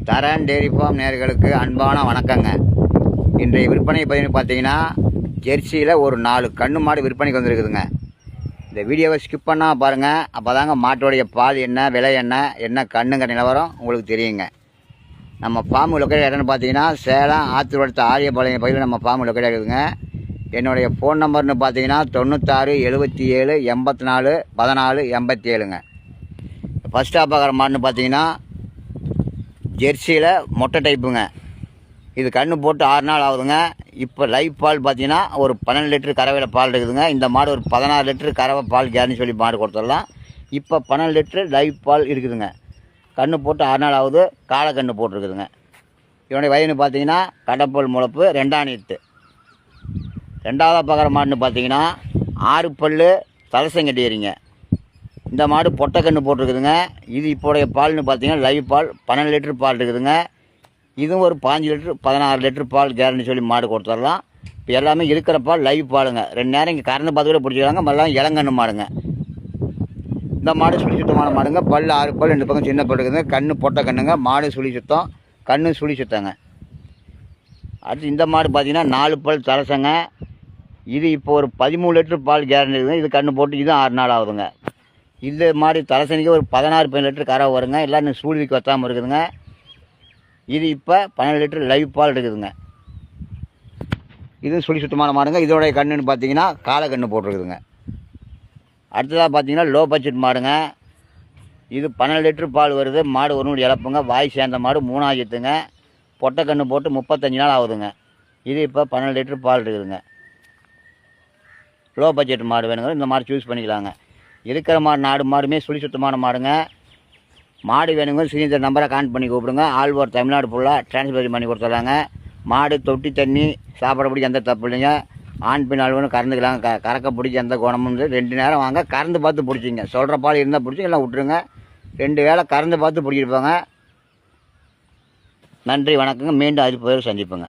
தரன் dairy farm நேயர்களுக்கு அன்பான வணக்கங்க. இன்றைய விற்பனை பதிவு பார்த்தீங்கன்னா ஜெர்சியில் ஒரு 4 கன்று மாடு விற்பனைக்கு வந்துருக்குதுங்க. இந்த வீடியோவை ஸ்கிப் பண்ணால் பாருங்கள், அப்போ தாங்க மாட்டோடைய பால் என்ன, விலை என்ன கண்ணுங்க நிலவரம் உங்களுக்கு தெரியுங்க. நம்ம ஃபார்ம் லொக்கேட் இடம்னு பார்த்தீங்கன்னா சேலம் ஆத்தூர் ஆரியபாளையம் பகுதியில் நம்ம ஃபார்ம் லொக்கேட் இருக்குதுங்க. என்னுடைய ஃபோன் நம்பர்னு பார்த்தீங்கன்னா 96 77 84 14 87ங்க. ஃபஸ்ட் ஸ்டாப் பார்க்குற மாடுன்னு பார்த்தீங்கன்னா ஜெர்சியில் மொட்டை டைப்புங்க. இது கன்று போட்டு 6 நாள் ஆகுதுங்க. இப்போ லைவ் பால் பார்த்தீங்கன்னா ஒரு 12 லிட்டரு கறவையில் பால் இருக்குதுங்க. இந்த மாடு ஒரு 16 லிட்டரு கறவை பால் கேரண்டி சொல்லி மாடு கொடுத்துடலாம். இப்போ 12 லிட்டரு லைவ் பால் இருக்குதுங்க. கன்று போட்டு 6 நாள் ஆகுது. காளை கன்று போட்டிருக்குதுங்க. இவனுடைய வயதுன்னு பார்த்தீங்கன்னா கடப்பல் முளப்பு 2ஆம் நீத்து. ரெண்டாவதாக பார்க்குற மாடுன்னு பார்த்தீங்கன்னா 6 பல் தலசங்கட்டியறிங்க. இந்த மாடு பொட்டை கன்று போட்டிருக்குதுங்க. இது இப்போடைய பால்னு பார்த்தீங்கன்னா லைவ் பால் 12 லிட்டரு பால் இருக்குதுங்க. இதுவும் ஒரு 5 லிட்டரு 16 லிட்டரு பால் கேரண்டி சொல்லி மாடு கொடுத்துடலாம். இப்போ எல்லாமே இருக்கிற பால் லைவ் பாலுங்க. 2 நேரம் இங்கே கறந்து பார்த்து கூட பிடிச்சிக்கிறாங்க. எல்லாம் இளங்கன்று மாடுங்க. இந்த மாடு சுழி சுத்தமான மாடுங்க. பல் 6 பல் 2 பக்கம் சின்ன பல் இருக்குதுங்க. கன்று பொட்டை கண்ணுங்க. மாடு சுழி சுத்தம், கன்று சுழி சுத்தங்க. அடுத்து இந்த மாடு பார்த்தீங்கன்னா 4 பல் தலசங்க. இது இப்போ ஒரு 13 லிட்டரு பால் கேரண்டி இருக்குதுங்க. இது கன்று போட்டு இதுவும் 6 நாள் ஆகுதுங்க. இந்த மாதிரி தலசனிக்கு ஒரு 16-17 லிட்டரு கறவை வருங்க. எல்லாம் இன்னும் சூழ்விக்கு வற்றாமல் இருக்குதுங்க. இது இப்போ 12 லிட்டரு லைவ் பால் இருக்குதுங்க. இதுவும் சுழி சுத்தமான மாடுங்க. இதோடைய கண்ணுன்னு பார்த்தீங்கன்னா காளை கன்று போட்டிருக்குதுங்க. அடுத்ததாக பார்த்தீங்கன்னா லோ பட்ஜெட் மாடுங்க. இது 12 லிட்டரு பால் வருது. மாடு ஒரு நூறு இழப்புங்க. வாய் சேர்ந்த மாடு 3ஆம் ஈத்துங்க. பொட்டை கன்று போட்டு 35 நாள் ஆகுதுங்க. இது இப்போ 12 லிட்டரு பால் இருக்குதுங்க. லோ பட்ஜெட் மாடு வேணுங்க, இந்த மாடு சூஸ் பண்ணிக்கலாங்க. இருக்கிற மாடு நாடு மாடுமே சுழி சுத்தமான மாடுங்க. மாடு வேணுங்க ஸ்ரீதர் நம்பரை கான்ட் பண்ணி கூப்பிடுங்க. ஆல் ஓவர் தமிழ்நாடு ஃபுல்லாக ட்ரான்ஸ்ஃபர் பண்ணி கொடுத்துட்றாங்க. மாடு தொட்டி தண்ணி சாப்பிட பிடிச்சி எந்த தப்பு இல்லைங்க. ஆண் பெண் அலுவலகம் கறந்துக்கலாம். கறக்க பிடிச்சி எந்த குணமும் 2 நேரம் வாங்க, கறந்து பார்த்து பிடிச்சிங்க. சொல்கிற பால் இருந்தால் பிடிச்சி எல்லாம் விட்டுருங்க. 2 வேளை கறந்து பார்த்து பிடிச்சிருப்பாங்க. நன்றி, வணக்கங்க. மீண்டும் அது பேர் சந்திப்புங்க.